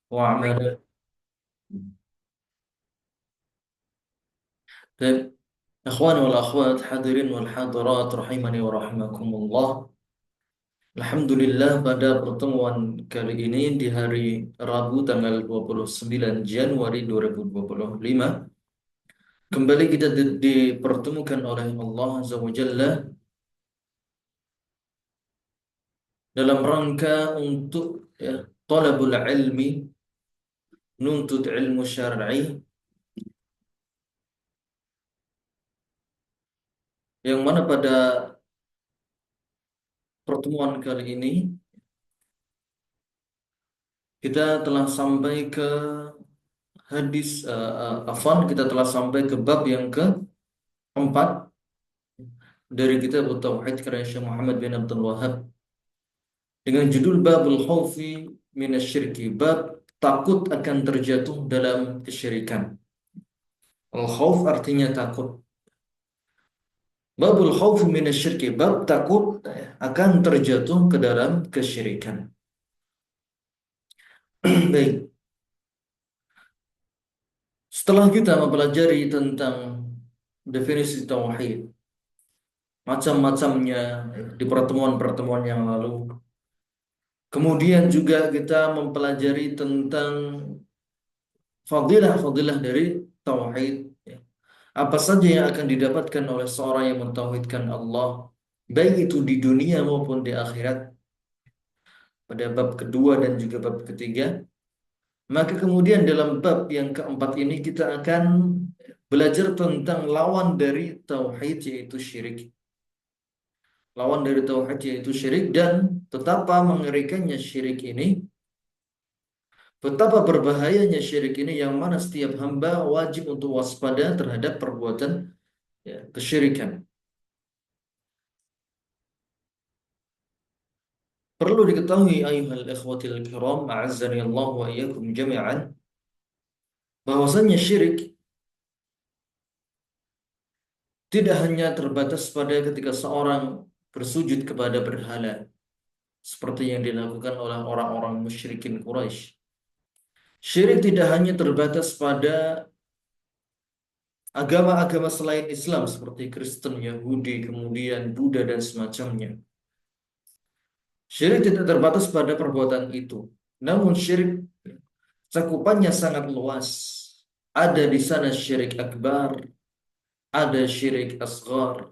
وأعمال. طيب إخواني والأخوات hadirin wal hadirat rahimani wa rahimakumullah. Alhamdulillah pada pertemuan kali ini di hari Rabu tanggal 29 Januari 2025 kembali kita dipertemukan oleh Allah Azza wa Jalla dalam rangka untuk talabul ilmi, nuntut ilmu syar'i, yang mana pada pertemuan kali ini kita telah sampai ke hadis afwan kita telah sampai ke bab yang keempat dari kitab Tauhid karya Syekh Muhammad bin Abdul Wahhab dengan judul Babul Khaufi Minasyirki, bab takut akan terjatuh dalam kesyirikan. Al-khauf artinya takut. Babul Khaufi Minasyirki, bab takut akan terjatuh ke dalam kesyirikan. Baik, setelah kita mempelajari tentang definisi tauhid, macam-macamnya di pertemuan-pertemuan yang lalu, kemudian juga kita mempelajari tentang fadilah-fadilah dari tauhid, ya. Apa saja yang akan didapatkan oleh seorang yang mentauhidkan Allah, baik itu di dunia maupun di akhirat, pada bab kedua dan juga bab ketiga. Maka kemudian dalam bab yang keempat ini kita akan belajar tentang lawan dari tauhid, yaitu syirik. Lawan dari tauhid yaitu syirik, dan betapa mengerikannya syirik ini, betapa berbahayanya syirik ini, yang mana setiap hamba wajib untuk waspada terhadap perbuatan kesyirikan. Perlu diketahui ayuhal ikhwatil kiram, a'azzani Allah wa iyyakum jami'an, bahwasanya syirik tidak hanya terbatas pada ketika seorang bersujud kepada berhala seperti yang dilakukan oleh orang-orang musyrikin Quraisy. Syirik tidak hanya terbatas pada agama-agama selain Islam seperti Kristen, Yahudi, kemudian Buddha dan semacamnya. Syirik tidak terbatas pada perbuatan itu. Namun syirik cakupannya sangat luas. Ada di sana syirik akbar, ada syirik asghar.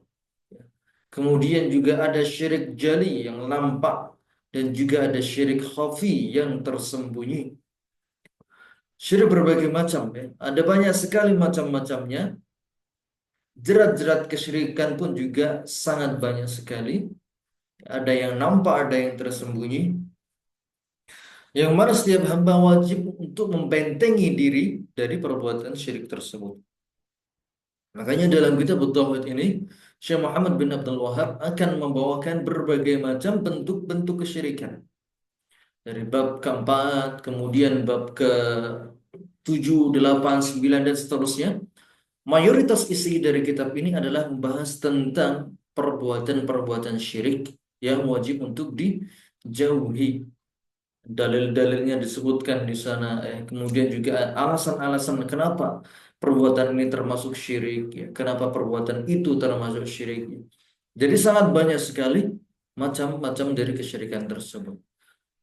Kemudian juga ada syirik jali yang nampak, dan juga ada syirik khafi yang tersembunyi. Syirik berbagai macam, ya. Ada banyak sekali macam-macamnya. Jerat-jerat kesyirikan pun juga sangat banyak sekali. Ada yang nampak, ada yang tersembunyi. Yang mana setiap hamba wajib untuk membentengi diri dari perbuatan syirik tersebut. Makanya dalam kitab Tauhid ini, Syekh Muhammad bin Abdul Wahhab akan membawakan berbagai macam bentuk-bentuk kesyirikan. Dari bab keempat, kemudian bab ke 7, 8, 9, dan seterusnya. Mayoritas isi dari kitab ini adalah membahas tentang perbuatan-perbuatan syirik yang wajib untuk dijauhi. Dalil-dalilnya disebutkan di sana, kemudian juga alasan-alasan kenapa perbuatan ini termasuk syirik, ya. Kenapa perbuatan itu termasuk syirik, ya. Jadi sangat banyak sekali macam-macam dari kesyirikan tersebut.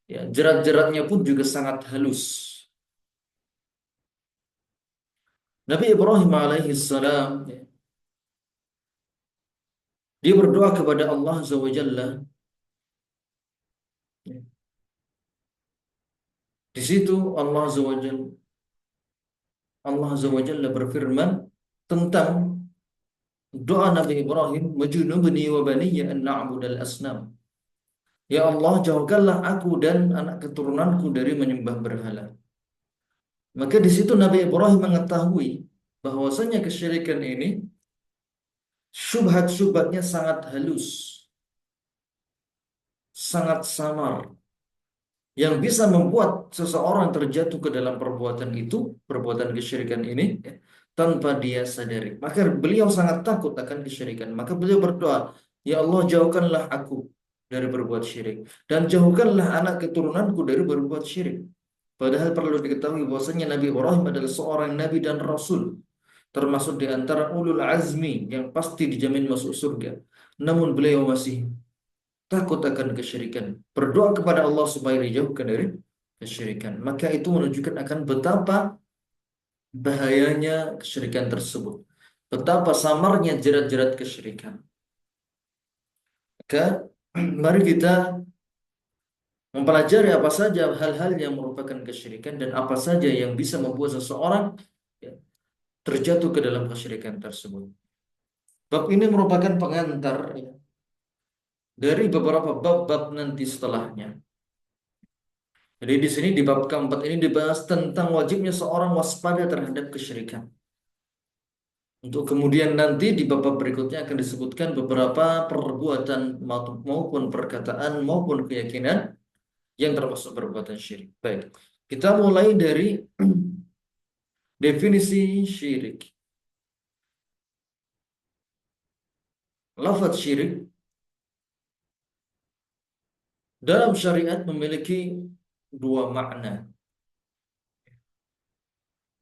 Ya, jerat-jeratnya pun juga sangat halus. Nabi Ibrahim alaihi salam, ya, dia berdoa kepada Allah Azza wa Jalla, ya. Di situ Allah Azza wa Jalla berfirman tentang doa Nabi Ibrahim, "Wajnubni wa baniya an na'budal asnam." Ya Allah, jauhkanlah aku dan anak keturunanku dari menyembah berhala. Maka di situ Nabi Ibrahim mengetahui bahwasanya kesyirikan ini syubhat-syubhatnya sangat halus, sangat samar, yang bisa membuat seseorang terjatuh ke dalam perbuatan itu, perbuatan kesyirikan ini, ya, tanpa dia sadari. Maka beliau sangat takut akan kesyirikan. Maka beliau berdoa, "Ya Allah, jauhkanlah aku dari berbuat syirik, dan jauhkanlah anak keturunanku dari berbuat syirik." Padahal perlu diketahui bahwasanya Nabi Ibrahim adalah seorang nabi dan rasul, termasuk di antara ulul azmi yang pasti dijamin masuk surga. Namun beliau masih takut akan kesyirikan. Berdoa kepada Allah supaya dijauhkan dari kesyirikan. Maka itu menunjukkan akan betapa bahayanya kesyirikan tersebut. Betapa samarnya jerat-jerat kesyirikan. Maka mari kita mempelajari apa saja hal-hal yang merupakan kesyirikan dan apa saja yang bisa membuat seseorang ya, terjatuh ke dalam kesyirikan tersebut. Bab ini merupakan pengantar ya, dari beberapa bab-bab nanti setelahnya. Jadi di sini di bab keempat ini dibahas tentang wajibnya seorang waspada terhadap kesyirikan. Untuk kemudian nanti di bab-bab berikutnya akan disebutkan beberapa perbuatan maupun perkataan maupun keyakinan yang termasuk perbuatan syirik. Baik, kita mulai dari definisi syirik. Lafaz syirik dalam syariat memiliki dua makna.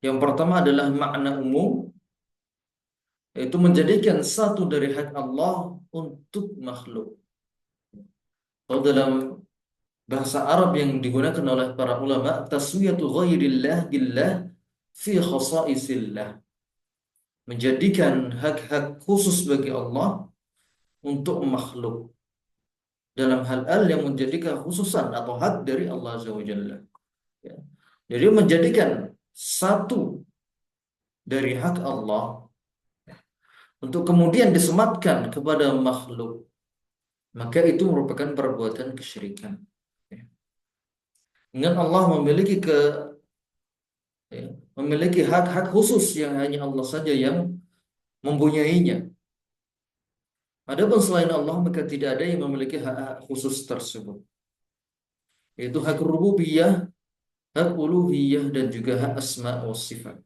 Yang pertama adalah makna umum, yaitu menjadikan satu dari hak Allah untuk makhluk. Atau dalam bahasa Arab yang digunakan oleh para ulama, taswiyatu ghairillah billah fi khasaisillah. Menjadikan hak-hak khusus bagi Allah untuk makhluk dalam hal-hal yang menjadi kekhususan atau hak dari Allah Azza wa Jalla. Ya. Jadi menjadikan satu dari hak Allah untuk kemudian disematkan kepada makhluk, maka itu merupakan perbuatan kesyirikan. Ya. Dengan Allah ya, memiliki hak-hak khusus yang hanya Allah saja yang mempunyainya. Adapun selain Allah maka tidak ada yang memiliki hak-hak khusus tersebut. Yaitu hak rububiyah, hak uluhiyah dan juga hak asma wa sifat.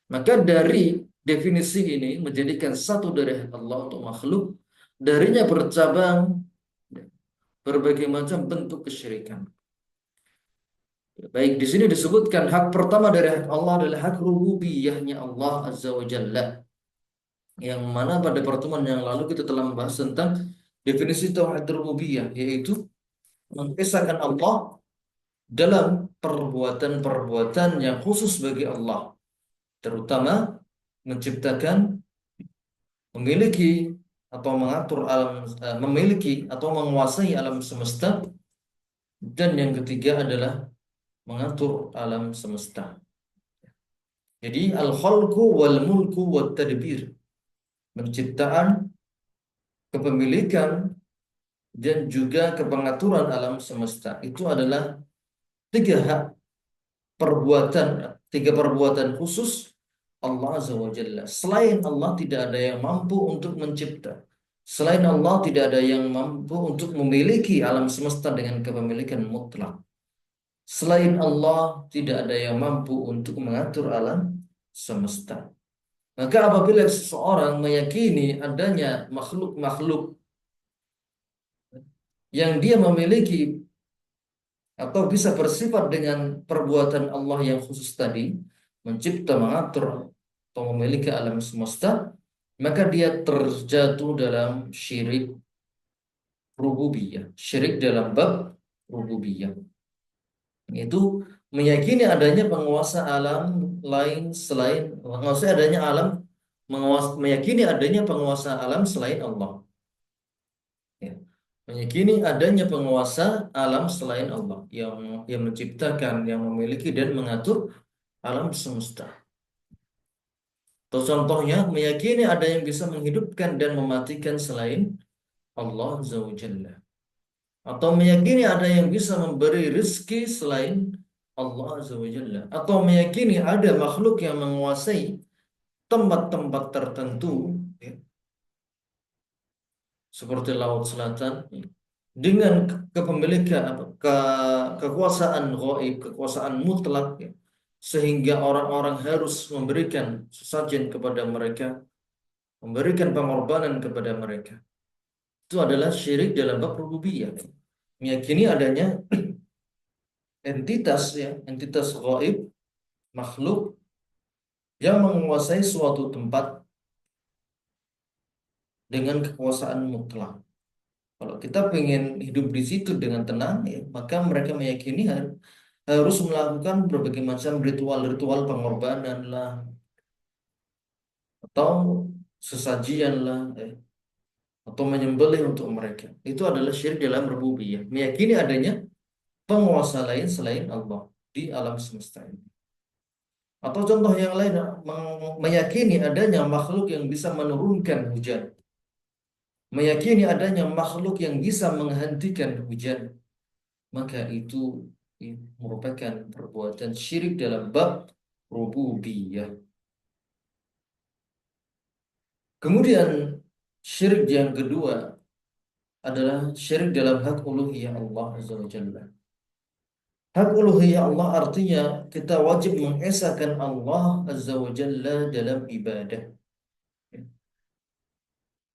Maka dari definisi ini menjadikan satu dari hak Allah untuk makhluk, darinya bercabang berbagai macam bentuk kesyirikan. Baik, di sini disebutkan hak pertama dari hak Allah adalah hak rububiyahnya Allah Azza wa Jalla. Yang mana pada pertemuan yang lalu kita telah membahas tentang definisi tauhid rububiyah, yaitu mengesahkan Allah dalam perbuatan-perbuatan yang khusus bagi Allah, terutama menciptakan, memiliki atau mengatur alam, memiliki atau menguasai alam semesta, dan yang ketiga adalah mengatur alam semesta. Jadi al-khalqu wal mulku wat tadbir, penciptaan, kepemilikan dan juga kepengaturan alam semesta itu adalah tiga hak perbuatan, tiga perbuatan khusus Allah Azza wa Jalla. Selain Allah tidak ada yang mampu untuk mencipta. Selain Allah tidak ada yang mampu untuk memiliki alam semesta dengan kepemilikan mutlak. Selain Allah tidak ada yang mampu untuk mengatur alam semesta. Maka apabila seseorang meyakini adanya makhluk-makhluk yang dia memiliki atau bisa bersifat dengan perbuatan Allah yang khusus tadi, mencipta, mengatur, atau memiliki alam semesta, maka dia terjatuh dalam syirik rububiyah. Syirik dalam bab rububiyah. Itu meyakini adanya penguasa alam lain selain, maksudnya adanya alam, meyakini adanya penguasa alam selain Allah. Ya. Meyakini adanya penguasa alam selain Allah yang menciptakan, yang memiliki dan mengatur alam semesta. Atau contohnya meyakini ada yang bisa menghidupkan dan mematikan selain Allah Azza wa Jalla. Atau meyakini ada yang bisa memberi rezeki selain Allah Azza wa Jalla. Atau meyakini ada makhluk yang menguasai tempat-tempat tertentu ya, seperti Laut Selatan ya, dengan kepemilikan kekuasaan gaib, kekuasaan mutlak ya, sehingga orang-orang harus memberikan sesajen kepada mereka, memberikan pengorbanan kepada mereka. Itu adalah syirik dalam bab rububiyah. Meyakini adanya entitas ya, entitas gaib, makhluk yang menguasai suatu tempat dengan kekuasaan mutlak. Kalau kita pengen hidup di situ dengan tenang, ya, maka mereka meyakini harus melakukan berbagai macam ritual-ritual pengorbanan lah, atau sesajian lah, atau menyembelih untuk mereka. Itu adalah syirik dalam rububiyah. Meyakini adanya penguasa lain selain Allah di alam semesta ini. Atau contoh yang lain, meyakini adanya makhluk yang bisa menurunkan hujan. Meyakini adanya makhluk yang bisa menghentikan hujan. Maka itu merupakan perbuatan syirik dalam bab rububiyah. Kemudian syirik yang kedua adalah syirik dalam hak uluhiyah Allah Azza wa Jalla. Hak uluhiyah Allah artinya kita wajib mengesahkan Allah Azza wa Jalla dalam ibadah.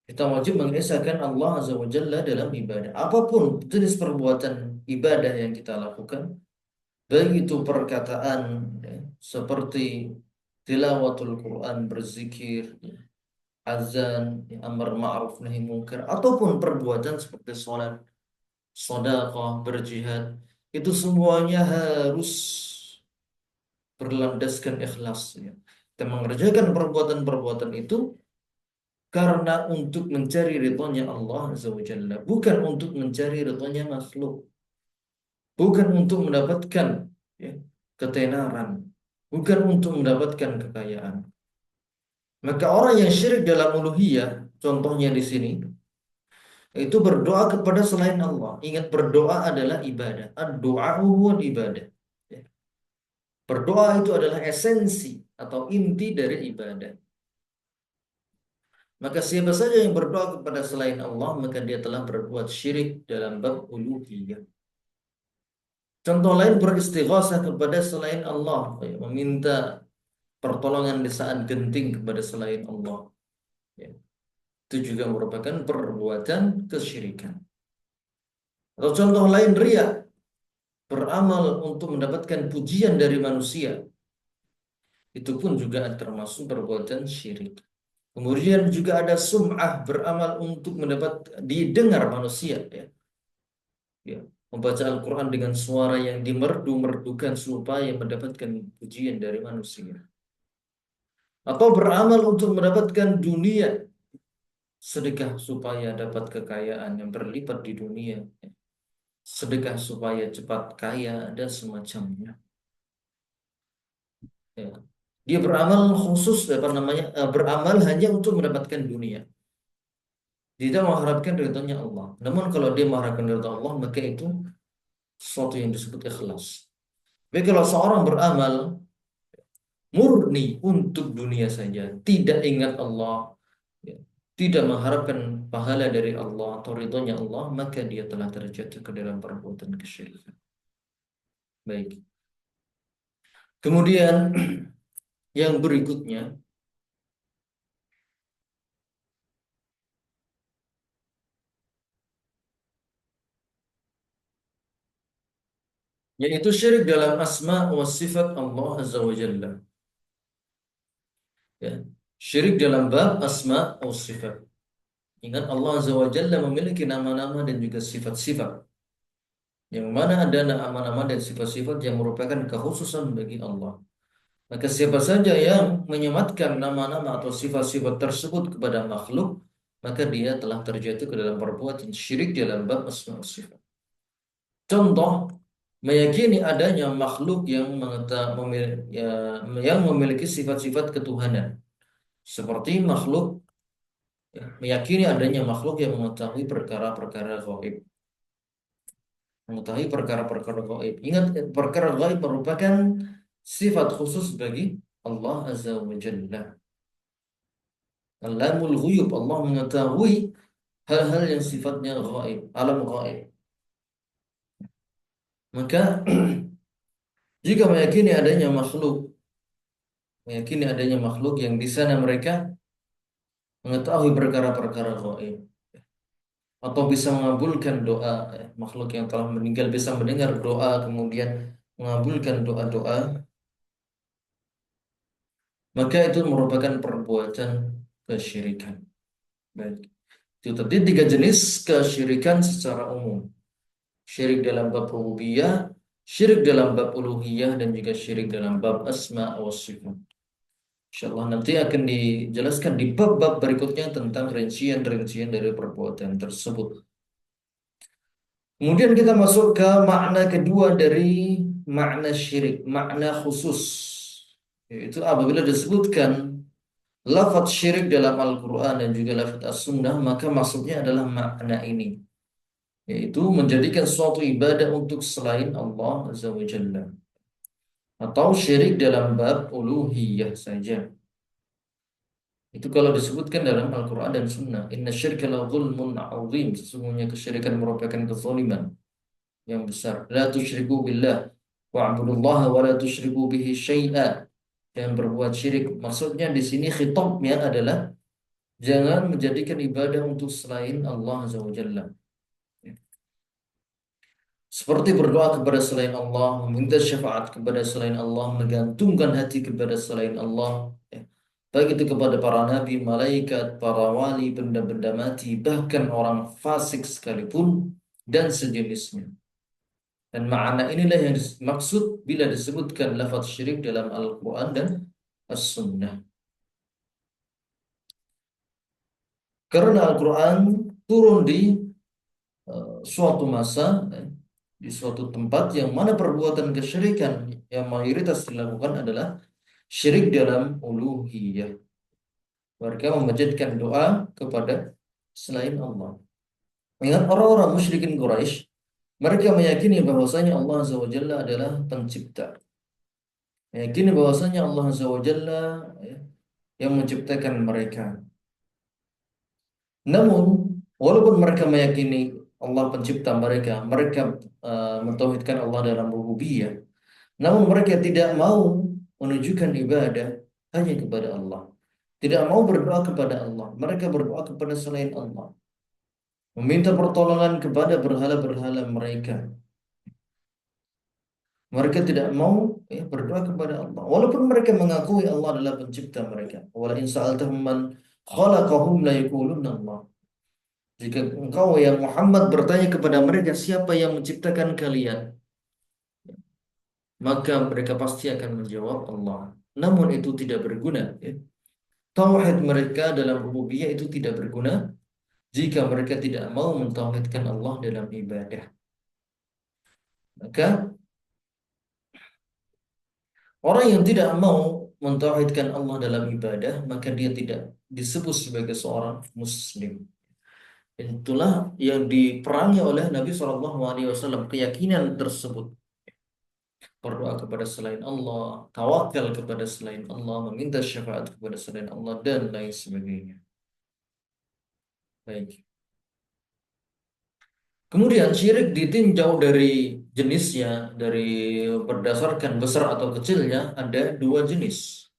Kita wajib mengesahkan Allah Azza wa Jalla dalam ibadah. Apapun jenis perbuatan ibadah yang kita lakukan, baik itu perkataan ya, seperti tilawatul Quran, berzikir, ya, azan, ya, amar ma'ruf nahi munkar, ataupun perbuatan seperti sholat, sedekah, berjihad, itu semuanya harus berlandaskan ikhlas ya. Kita mengerjakan perbuatan-perbuatan itu karena untuk mencari ridhonya Allah Azza wa Jalla, bukan untuk mencari ridhonya makhluk, bukan untuk mendapatkan ya, ketenaran, bukan untuk mendapatkan kekayaan. Maka orang yang syirik dalam uluhiyah, contohnya di sini, itu berdoa kepada selain Allah. Ingat, berdoa adalah ibadah. Ad-du'a huwa ibadah. Ya. Berdoa itu adalah esensi atau inti dari ibadah. Maka siapa saja yang berdoa kepada selain Allah, maka dia telah berbuat syirik dalam bab uluhiyah. Contoh lain, beristighasah kepada selain Allah, ya, meminta pertolongan di saat genting kepada selain Allah. Ya. Itu juga merupakan perbuatan kesyirikan. Atau contoh lain, riya, beramal untuk mendapatkan pujian dari manusia. Itu pun juga termasuk perbuatan syirik. Kemudian juga ada sum'ah, beramal untuk mendapat didengar manusia, ya. Ya, membaca Al-Quran dengan suara yang dimerdu-merdukan supaya mendapatkan pujian dari manusia. Atau beramal untuk mendapatkan dunia, sedekah supaya dapat kekayaan yang berlipat di dunia, sedekah supaya cepat kaya dan semacamnya. Ya. Dia beramal khusus, apa namanya, beramal hanya untuk mendapatkan dunia. Tidak mengharapkan ridhonya Allah. Namun kalau dia mengharapkan ridho Allah, maka itu sesuatu yang disebut ikhlas. Tapi kalau seorang beramal murni untuk dunia saja, tidak ingat Allah, ya, tidak mengharapkan pahala dari Allah atau ridhonya Allah, maka dia telah terjatuh ke dalam perbuatan kesyirikan. Baik. Kemudian yang berikutnya yaitu syirik dalam asma wa sifat Allah Azza wa Jalla. Ya. Syirik dalam bab asma wa sifat. Ingat, Allah Azza wa Jalla memiliki nama-nama dan juga sifat-sifat. Yang mana ada nama-nama dan sifat-sifat yang merupakan kekhususan bagi Allah. Maka siapa saja yang menyematkan nama-nama atau sifat-sifat tersebut kepada makhluk, maka dia telah terjatuh ke dalam perbuatan syirik dalam bab asma wa sifat. Contoh, meyakini adanya makhluk yang memiliki sifat-sifat ketuhanan. Seperti makhluk, ya, meyakini adanya makhluk yang mengetahui perkara-perkara gaib. Mengetahui perkara-perkara gaib. Ingat, perkara gaib merupakan sifat khusus bagi Allah Azza wa Jalla. Alamul ghuyub, Allah mengetahui hal-hal yang sifatnya gaib, alam gaib. Maka jika meyakini adanya makhluk yang di sana mereka mengetahui perkara-perkara gaib, atau bisa mengabulkan doa. Makhluk yang telah meninggal bisa mendengar doa kemudian mengabulkan doa-doa, maka itu merupakan perbuatan kesyirikan. Baik. Itu tadi tiga jenis kesyirikan secara umum. Syirik dalam bab rububiyah, syirik dalam bab uluhiyah, dan juga syirik dalam bab asma wa sifat. Insyaallah nanti akan dijelaskan di bab-bab berikutnya tentang rincian-rincian dari perbuatan tersebut. Kemudian kita masuk ke makna kedua dari makna syirik, makna khusus. Yaitu apabila disebutkan lafaz syirik dalam Al-Quran dan juga lafaz As-Sunnah, maka maksudnya adalah makna ini. Yaitu menjadikan suatu ibadah untuk selain Allah Azza wa Jalla. Atau syirik dalam bab uluhiyah saja. Itu kalau disebutkan dalam Al-Quran dan Sunnah. Inna syirka la zulmun azim. Sesungguhnya kesyirikan merupakan kezaliman yang besar. La tusyriku billah wa'budullaha wa la tusyriku bihi syai'a. Jangan berbuat syirik. Maksudnya di sini khitabnya adalah jangan menjadikan ibadah untuk selain Allah Azza wa Jalla. Seperti berdoa kepada selain Allah, meminta syafaat kepada selain Allah, menggantungkan hati kepada selain Allah, ya. Baik itu kepada para nabi, malaikat, para wali, benda-benda mati, bahkan orang fasik sekalipun, dan sejenisnya. Dan makna inilah yang dimaksud bila disebutkan lafaz syirik dalam Al-Quran dan As-Sunnah. Karena Al-Quran turun di suatu masa, di suatu tempat yang mana perbuatan kesyirikan yang mayoritas dilakukan adalah syirik dalam uluhiyah. Mereka memanjatkan doa kepada selain Allah. Ingat orang-orang musyrikin Quraisy, mereka meyakini bahwasanya Allah Azza wa Jalla adalah pencipta. Meyakini bahwasanya Allah Azza wa Jalla, ya, yang menciptakan mereka. Namun, walaupun mereka meyakini Allah pencipta mereka, mereka mentauhidkan Allah dalam rububiyah. Namun mereka tidak mau menunjukkan ibadah hanya kepada Allah. Tidak mau berdoa kepada Allah. Mereka berdoa kepada selain Allah. Meminta pertolongan kepada berhala-berhala mereka. Mereka tidak mau, ya, berdoa kepada Allah. Walaupun mereka mengakui Allah adalah pencipta mereka. Wala in sa'altahum man khalaqahum la yaqulunna Allah. Jika engkau yang Muhammad bertanya kepada mereka siapa yang menciptakan kalian, maka mereka pasti akan menjawab Allah. Namun itu tidak berguna, ya. Tauhid mereka dalam rububiyah itu tidak berguna jika mereka tidak mau mentauhidkan Allah dalam ibadah. Maka orang yang tidak mau mentauhidkan Allah dalam ibadah, maka dia tidak disebut sebagai seorang muslim. Itulah yang diperangi oleh Nabi SAW, keyakinan tersebut. Berdoa kepada selain Allah, tawakal kepada selain Allah, meminta syafaat kepada selain Allah, dan lain sebagainya. Baik. Kemudian syirik ditinjau dari jenisnya, dari berdasarkan besar atau kecilnya, ada dua jenis.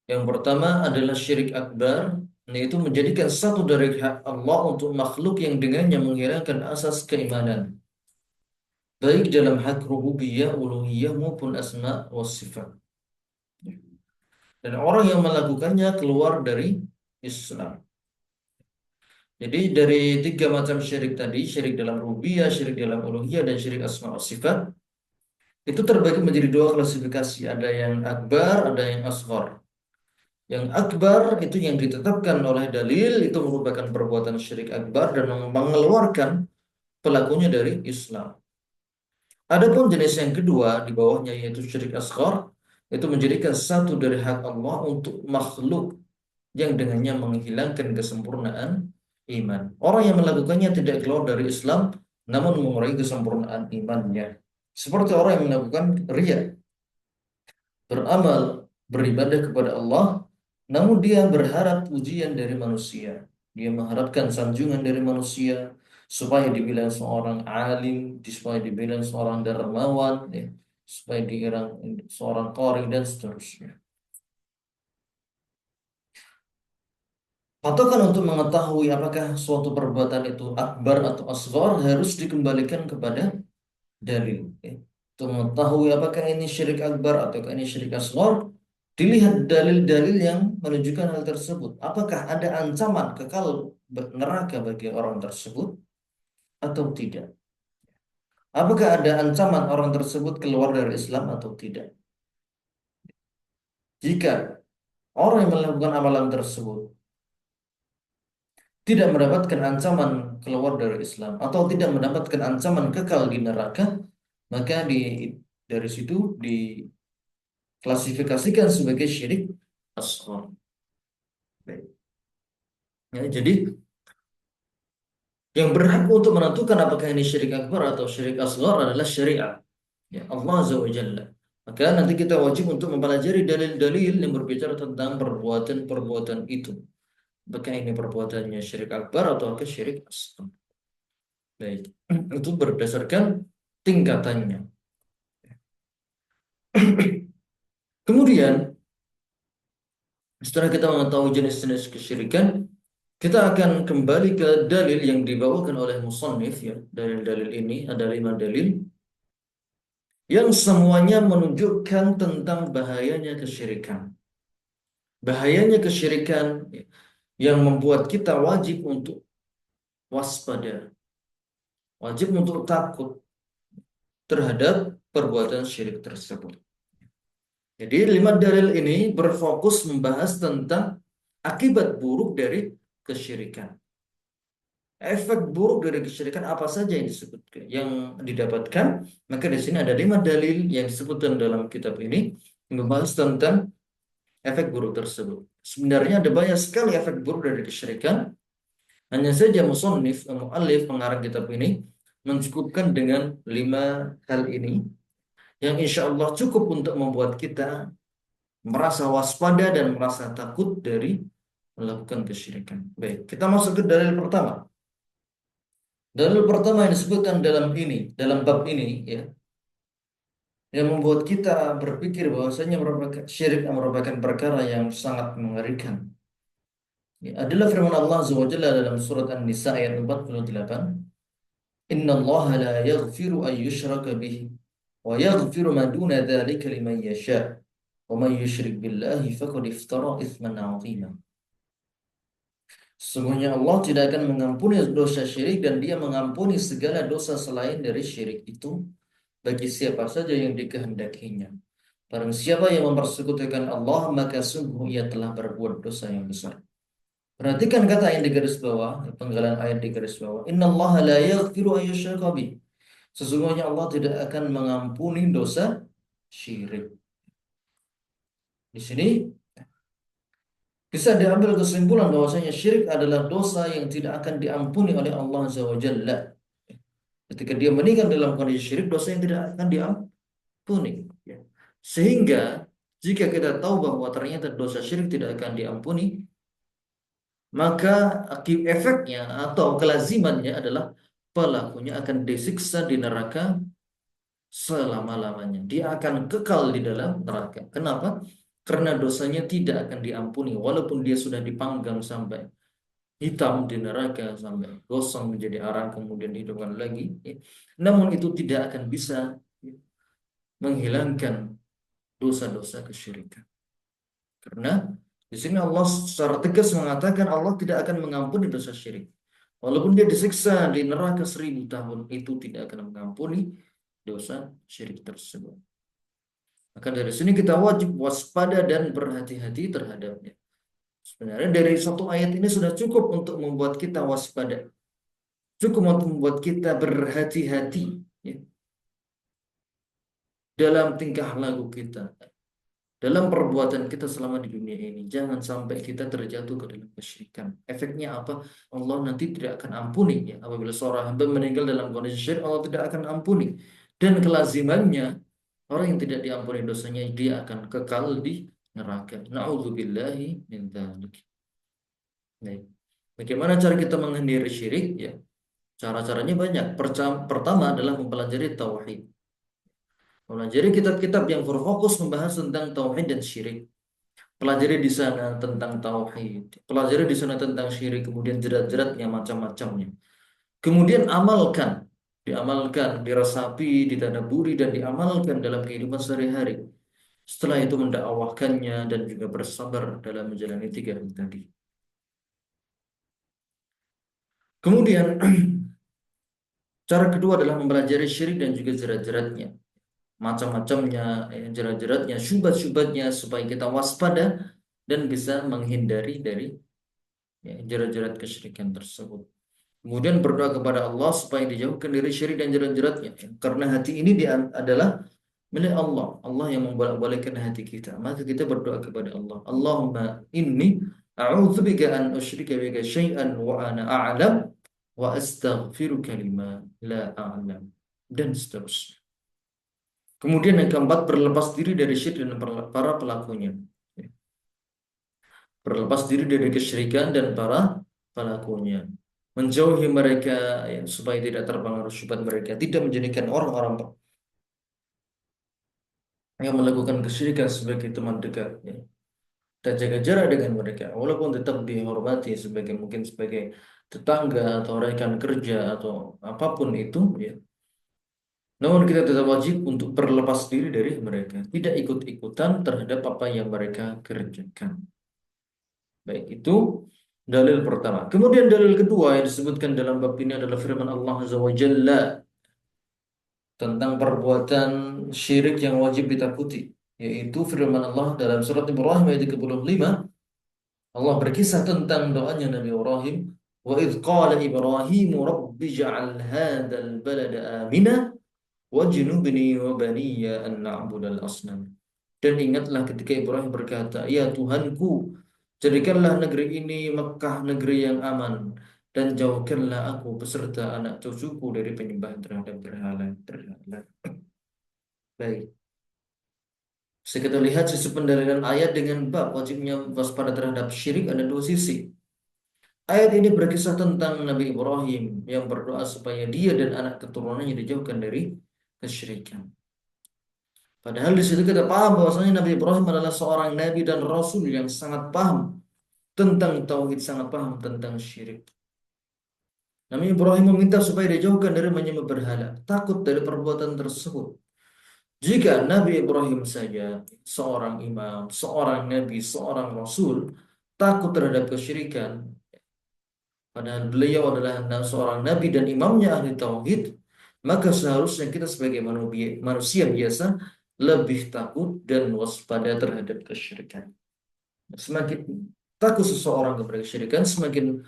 Yang pertama adalah syirik akbar, yaitu menjadikan satu dari hak Allah untuk makhluk yang dengannya menghilangkan asas keimanan, baik dalam hak rububiyah, uluhiyah maupun asma wa sifat. Dan orang yang melakukannya keluar dari Islam. Jadi dari tiga macam syirik tadi, syirik dalam rububiyah, syirik dalam uluhiyah, dan syirik asma wa sifat, itu terbagi menjadi dua klasifikasi. Ada yang akbar, ada yang asghar. Yang akbar itu yang ditetapkan oleh dalil, itu merupakan perbuatan syirik akbar dan mengeluarkan pelakunya dari Islam. Adapun jenis yang kedua di bawahnya yaitu syirik asghar, itu menjadikan satu dari hak Allah untuk makhluk yang dengannya menghilangkan kesempurnaan iman. Orang yang melakukannya tidak keluar dari Islam, namun mengurangi kesempurnaan imannya. Seperti orang yang melakukan riya, beramal, beribadah kepada Allah, namun dia berharap pujian dari manusia. Dia mengharapkan sanjungan dari manusia supaya dibilang seorang alim, supaya dibilang seorang dermawan, ya, supaya dibilang seorang qari dan seterusnya. Atau kan untuk mengetahui apakah suatu perbuatan itu akbar atau asghar harus dikembalikan kepada dalil. Ya. Untuk mengetahui apakah ini syirik akbar atau ini syirik asghar, dilihat dalil-dalil yang menunjukkan hal tersebut. Apakah ada ancaman kekal neraka bagi orang tersebut atau tidak? Apakah ada ancaman orang tersebut keluar dari Islam atau tidak? Jika orang yang melakukan amalan tersebut tidak mendapatkan ancaman keluar dari Islam atau tidak mendapatkan ancaman kekal di neraka, maka dari situ diklasifikasikan sebagai syirik asghar. Baik. Ya, jadi yang berhak untuk menentukan apakah ini syirik akbar atau syirik asghar adalah syariat, ya, Allah Azza wa Jalla. Maka nanti kita wajib untuk mempelajari dalil-dalil yang berbicara tentang perbuatan-perbuatan itu. Apakah ini perbuatannya syirik akbar atau syirik asghar. Baik. Itu berdasarkan tingkatannya. Kemudian setelah kita mengetahui jenis-jenis kesyirikan, kita akan kembali ke dalil yang dibawakan oleh musannif, ya. Dalil-dalil ini ada 5 dalil yang semuanya menunjukkan tentang bahayanya kesyirikan. Bahayanya kesyirikan, ya, yang membuat kita wajib untuk waspada, wajib untuk takut terhadap perbuatan syirik tersebut. Jadi 5 dalil ini berfokus membahas tentang akibat buruk dari kesyirikan. Efek buruk dari kesyirikan apa saja yang disebutkan, yang didapatkan? Maka di sini ada 5 dalil yang disebutkan dalam kitab ini yang membahas tentang efek buruk tersebut. Sebenarnya ada banyak sekali efek buruk dari kesyirikan. Hanya saja musannif, muallif, pengarang kitab ini mencukupkan dengan 5 hal ini yang insya Allah cukup untuk membuat kita merasa waspada dan merasa takut dari melakukan kesyirikan. Baik, kita masuk ke dalil pertama. Dalil pertama yang disebutkan dalam bab ini, ya, yang membuat kita berpikir bahwasanya syirik merupakan perkara yang sangat mengerikan. Ya, adalah firman Allah Azza wa Jalla dalam surat An-Nisa ayat 48. Inna Allah la yaghfiru an yushraka bihi wa yaghfiru ma duna dzalika liman yasha. Wa man yusyrik billahi faqad iftara itsman 'azima. Sesungguhnya Allah tidak akan mengampuni dosa syirik dan Dia mengampuni segala dosa selain dari syirik itu bagi siapa saja yang dikehendakinya. Barang siapa yang mempersekutukan Allah, maka sungguh ia telah berbuat dosa yang besar. Perhatikan kata yang di garis bawah, penggalan ayat di garis bawah. Inna Allah la yaghfiru an yushraka bih. Sesungguhnya Allah tidak akan mengampuni dosa syirik. Di sini bisa diambil kesimpulan bahwasanya syirik adalah dosa yang tidak akan diampuni oleh Allah Azza wa Jalla. Ketika dia meninggal dalam kondisi syirik, dosa yang tidak akan diampuni. Ya. Sehingga jika kita tahu bahwa ternyata dosa syirik tidak akan diampuni, maka efeknya atau kelazimannya adalah pelakunya akan disiksa di neraka selama-lamanya. Dia akan kekal di dalam neraka. Kenapa? Karena dosanya tidak akan diampuni walaupun dia sudah dipanggang sampai hitam di neraka, sampai gosong menjadi arang kemudian dihidupkan lagi, ya. Namun itu tidak akan bisa, ya, menghilangkan dosa-dosa kesyirikan. Karena di sini Allah secara tegas mengatakan Allah tidak akan mengampuni dosa syirik. Walaupun dia disiksa di neraka 1000 tahun, itu tidak akan mengampuni dosa syirik tersebut. Maka dari sini kita wajib waspada dan berhati-hati terhadapnya. Sebenarnya dari satu ayat ini sudah cukup untuk membuat kita waspada, cukup untuk membuat kita berhati-hati, ya, dalam tingkah laku kita, dalam perbuatan kita selama di dunia ini. Jangan sampai kita terjatuh ke dalam kesyirikan. Efeknya apa? Allah nanti tidak akan ampuni, ya. Apabila seorang hamba meninggal dalam kondisi syirik, Allah tidak akan ampuni. Dan kelazimannya, orang yang tidak diampuni dosanya, dia akan kekal di neraka. Na'udzubillahi min dzalik. Baik. Bagaimana cara kita menghindari syirik? Ya, cara-caranya banyak. Pertama adalah mempelajari tauhid. Mempelajari kitab-kitab yang berfokus membahas tentang tauhid dan syirik. Pelajari di sana tentang tauhid, pelajari di sana tentang syirik, kemudian jerat-jeratnya macam-macamnya. Kemudian amalkan, diamalkan, diresapi, ditadaburi dan diamalkan dalam kehidupan sehari-hari. Setelah itu mendakwahkannya dan juga bersabar dalam menjalani tiga hal tadi. Kemudian cara kedua adalah mempelajari syirik dan juga jerat-jeratnya, macam-macamnya, jerat-jeratnya, syubhat-syubhatnya supaya kita waspada dan bisa menghindari dari jerat-jerat kesyirikan tersebut. Kemudian berdoa kepada Allah supaya dijauhkan dari syirik dan jerat-jeratnya. Karena hati ini adalah milik Allah. Allah yang membolak-balikkan hati kita. Maka kita berdoa kepada Allah. Allahumma inni a'udzubika an usyrika bika syai'an wa ana a'lam wa astaghfiruka lima la a'lam. Dan seterusnya. Kemudian yang keempat, berlepas diri dari syirik dan para pelakunya. Berlepas diri dari kesyirikan dan para pelakunya. Menjauhi mereka ya, supaya tidak terpengaruh syubhat mereka. Tidak menjadikan orang-orang yang melakukan kesyirikan sebagai teman dekat. Ya. Dan jaga jarak dengan mereka. Walaupun tetap dihormati sebagai mungkin sebagai tetangga atau rekan kerja atau apapun itu. Ya. Namun kita tetap wajib untuk berlepas diri dari mereka. Tidak ikut-ikutan terhadap apa yang mereka kerjakan. Baik, itu dalil pertama. Kemudian dalil kedua yang disebutkan dalam bab ini adalah firman Allah Azza wa Jalla tentang perbuatan syirik yang wajib ditakuti, yaitu firman Allah dalam surat Ibrahim ayat 35. Allah berkisah tentang doanya Nabi Ibrahim, wa idh qala Ibrahim rabbi ja'al hadzal balada amina wajnubni wa baniya an na'budal asnam. Dan ingatlah ketika Ibrahim berkata, ya Tuhanku, jadikanlah negeri ini Mekkah negeri yang aman, dan jauhkanlah aku beserta anak cucuku dari penyembahan terhadap berhala. Baik. Jika kita lihat sisi pendalilan ayat dengan bab wajibnya waspada terhadap syirik, ada dua sisi. Ayat ini berkisah tentang Nabi Ibrahim yang berdoa supaya dia dan anak keturunannya dijauhkan dari kesyirikan. Padahal di situ kita paham bahwasanya Nabi Ibrahim adalah seorang nabi dan rasul yang sangat paham tentang tauhid, sangat paham tentang syirik. Nabi Ibrahim meminta supaya dijauhkan dari menyembah berhala, takut dari perbuatan tersebut. Jika Nabi Ibrahim saja seorang imam, seorang nabi, seorang rasul takut terhadap kesyirikan, padahal beliau adalah seorang nabi dan imamnya ahli tauhid, maka seharusnya kita sebagai manusia biasa lebih takut dan waspada terhadap kesyirikan. Semakin takut seseorang kepada kesyirikan, semakin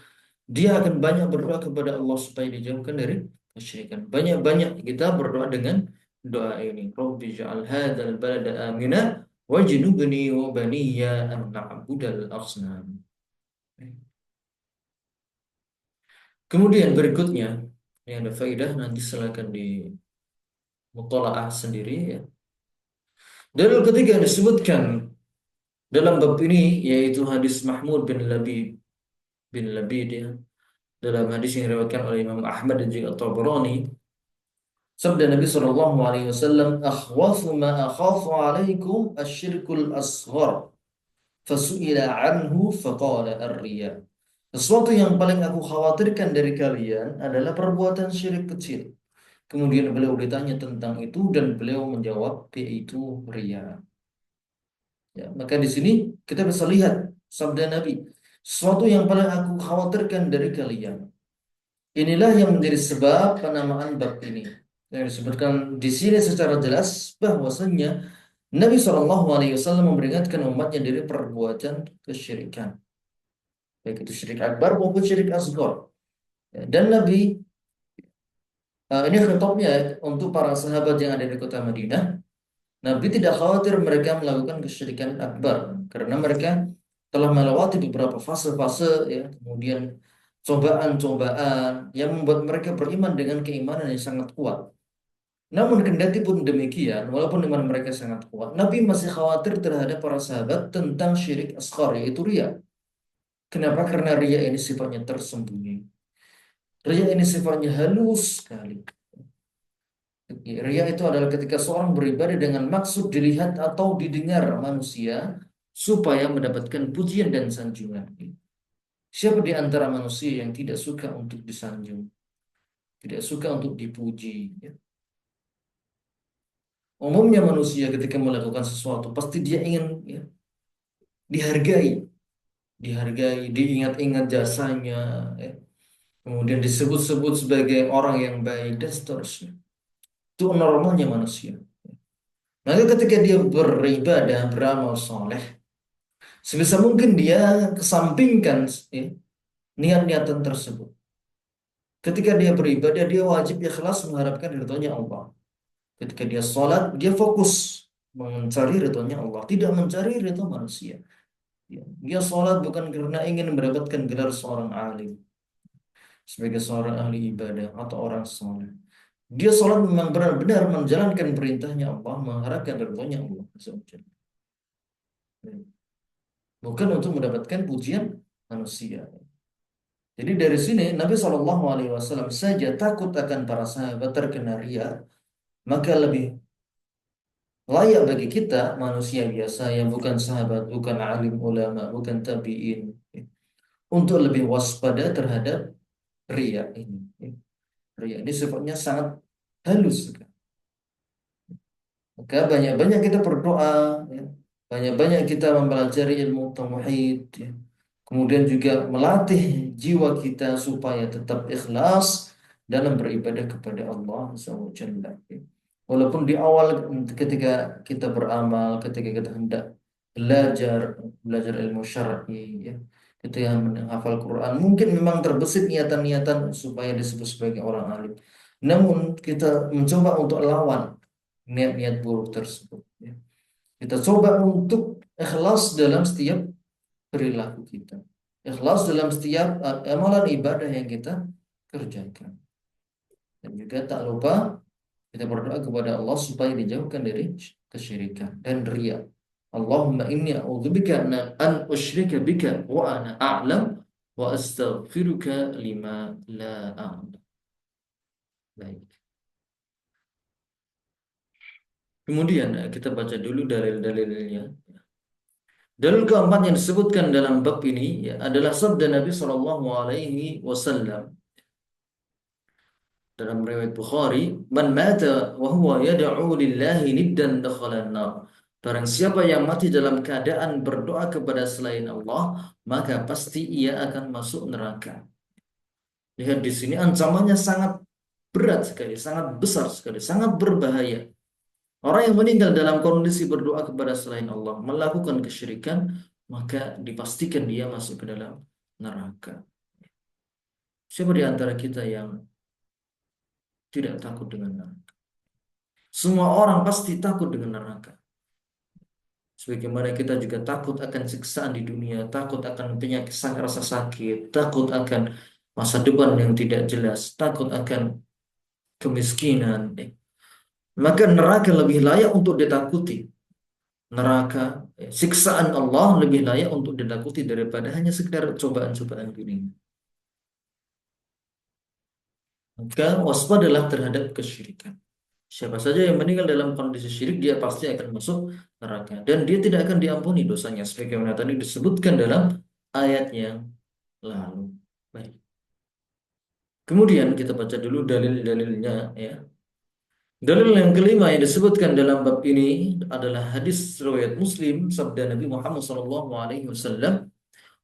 dia akan banyak berdoa kepada Allah supaya dijauhkan dari kesyirikan. Banyak-banyak kita berdoa dengan doa ini. Rabbi ja'al hadzal balada amina wajnubni wa baniya an na'budal asnam. Kemudian berikutnya, yang ada faidah nanti silakan di mutalaah sendiri ya. Dalil ketiga yang disebutkan dalam bab ini yaitu hadis Mahmud bin Labid ya. Dalam hadis yang diriwayatkan oleh Imam Ahmad dan juga Tabrani, sabda Nabi sallallahu alaihi wasallam, "Akhwafu ma akhafu alaikum asyirkul asghar." Fasu'ila anhu faqala ar-riya. Sesuatu yang paling aku khawatirkan dari kalian adalah perbuatan syirik kecil. Kemudian beliau ditanya tentang itu dan beliau menjawab yaitu riya. Ya, maka di sini kita bisa lihat sabda Nabi, sesuatu yang paling aku khawatirkan dari kalian. Inilah yang menjadi sebab penamaan bab ini. Yang disebutkan di sini secara jelas bahwasanya Nabi SAW memperingatkan umatnya dari perbuatan kesyirikan, baik itu syirik akbar maupun syirik asghar. Ya, dan Nabi ini khitabnya untuk para sahabat yang ada di kota Madinah. Nabi tidak khawatir mereka melakukan kesyirikan akbar karena mereka telah melewati beberapa fase-fase ya, kemudian cobaan-cobaan yang membuat mereka beriman dengan keimanan yang sangat kuat. Namun kendati pun demikian, walaupun iman mereka sangat kuat, Nabi masih khawatir terhadap para sahabat tentang syirik asghar yaitu riya. Kenapa? Karena riya ini sifatnya tersembunyi. Riya ini sifatnya halus sekali. Riya itu adalah ketika seorang beribadah dengan maksud dilihat atau didengar manusia, supaya mendapatkan pujian dan sanjungan. Siapa di antara manusia yang tidak suka untuk disanjung, tidak suka untuk dipuji? Ya. Umumnya manusia ketika melakukan sesuatu pasti dia ingin, ya, dihargai, diingat-ingat jasanya, ya. Kemudian disebut-sebut sebagai orang yang baik dan seterusnya. Itu normalnya manusia. Maka ketika dia beribadah, beramal soleh, sebisa mungkin dia kesampingkan, ya, niat-niatan tersebut. Ketika dia beribadah, dia wajib ikhlas mengharapkan ridhonya Allah. Ketika dia sholat, dia fokus mencari ridhonya Allah, tidak mencari ridho manusia. Ya, dia sholat bukan karena ingin mendapatkan gelar seorang alim, sebagai seorang ahli ibadah atau orang soleh. Dia sholat memang benar-benar menjalankan perintahnya Allah, mengharapkan ridhonya Allah. Bukan untuk mendapatkan pujian manusia. Jadi dari sini Nabi Shallallahu Alaihi Wasallam saja takut akan para sahabat terkena ria, maka lebih layak bagi kita manusia biasa yang bukan sahabat, bukan alim ulama, bukan tabiin, untuk lebih waspada terhadap ria ini. Ria ini sifatnya sangat halus. Maka banyak-banyak kita berdoa, ya. Banyak-banyak kita mempelajari ilmu tauhid, ya. Kemudian juga melatih jiwa kita supaya tetap ikhlas dalam beribadah kepada Allah Subhanahu wa Ta'ala. Walaupun di awal ketika kita beramal, ketika kita hendak belajar belajar ilmu syar'i, ya, ketika menghafal Quran, mungkin memang terbesit niatan-niatan supaya disebut sebagai orang alim. Namun kita mencoba untuk lawan niat-niat buruk tersebut. Ya. Kita coba untuk ikhlas dalam setiap perilaku kita. Ikhlas dalam setiap amalan ibadah yang kita kerjakan. Dan juga tak lupa kita berdoa kepada Allah supaya dijauhkan dari kesyirikan dan riya. Allahumma inni a'udzubika an usyrika bika wa ana a'lam wa astaghfiruka lima la a'lam. Baik. Kemudian kita baca dulu dalil-dalilnya. Dalil keempat yang disebutkan dalam bab ini, ya, adalah sabda Nabi Shallallahu Alaihi Wasallam dalam riwayat Bukhari, "Man mata wa huwa yad'u lillahi niddan dakhala an-nar." Barang siapa yang mati dalam keadaan berdoa kepada selain Allah, maka pasti ia akan masuk neraka. Lihat di sini ancamannya sangat berat sekali, sangat besar sekali, sangat berbahaya. Orang yang meninggal dalam kondisi berdoa kepada selain Allah, melakukan kesyirikan, maka dipastikan dia masuk ke dalam neraka. Siapa di antara kita yang tidak takut dengan neraka? Semua orang pasti takut dengan neraka. Sebagaimana kita juga takut akan siksaan di dunia, takut akan penyakit, rasa sakit, takut akan masa depan yang tidak jelas, takut akan kemiskinan. Maka neraka lebih layak untuk ditakuti. Neraka, siksaan Allah lebih layak untuk ditakuti daripada hanya sekedar cobaan-cobaan dunia. Maka waspadalah terhadap kesyirikan. Siapa saja yang meninggal dalam kondisi syirik, dia pasti akan masuk neraka. Dan dia tidak akan diampuni dosanya. Sebagaimana tadi disebutkan dalam ayat yang lalu. Baik. Kemudian kita baca dulu dalil-dalilnya, ya. Dalil yang kelima yang disebutkan dalam bab ini adalah hadis riwayat Muslim, sabda Nabi Muhammad SAW,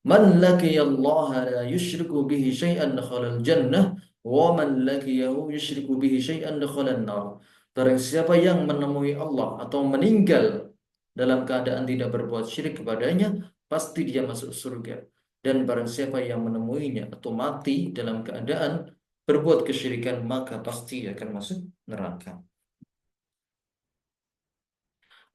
"Man laqiyallaha la yusyriku bihi syai'an dakhalal jannah wa man laqiyahu yusyriku bihi syai'an dakhalan nar." Barang siapa yang menemui Allah atau meninggal dalam keadaan tidak berbuat syirik kepadanya, pasti dia masuk surga. Dan barang siapa yang menemuinya atau mati dalam keadaan berbuat kesyirikan, maka pasti akan masuk neraka.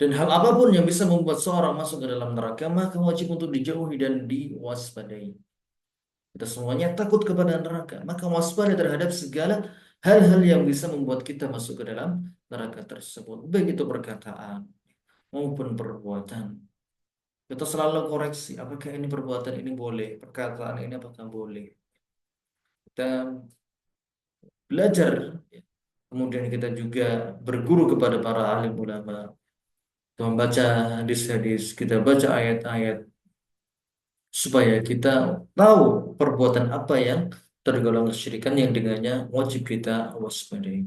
Dan hal apapun yang bisa membuat seorang masuk ke dalam neraka, maka wajib untuk dijauhi dan diwaspadai. Kita semuanya takut kepada neraka, maka waspada terhadap segala hal-hal yang bisa membuat kita masuk ke dalam neraka tersebut. Begitu perkataan maupun perbuatan. Kita selalu koreksi, apakah ini perbuatan ini boleh, perkataan ini apakah boleh. Kita belajar, kemudian kita juga berguru kepada para alim ulama. kita membaca hadis-hadis, kita baca ayat-ayat supaya kita tahu perbuatan apa yang tergolong kesyirikan yang dengannya wajib kita waspadai.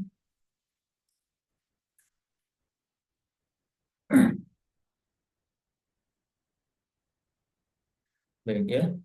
Baik ya.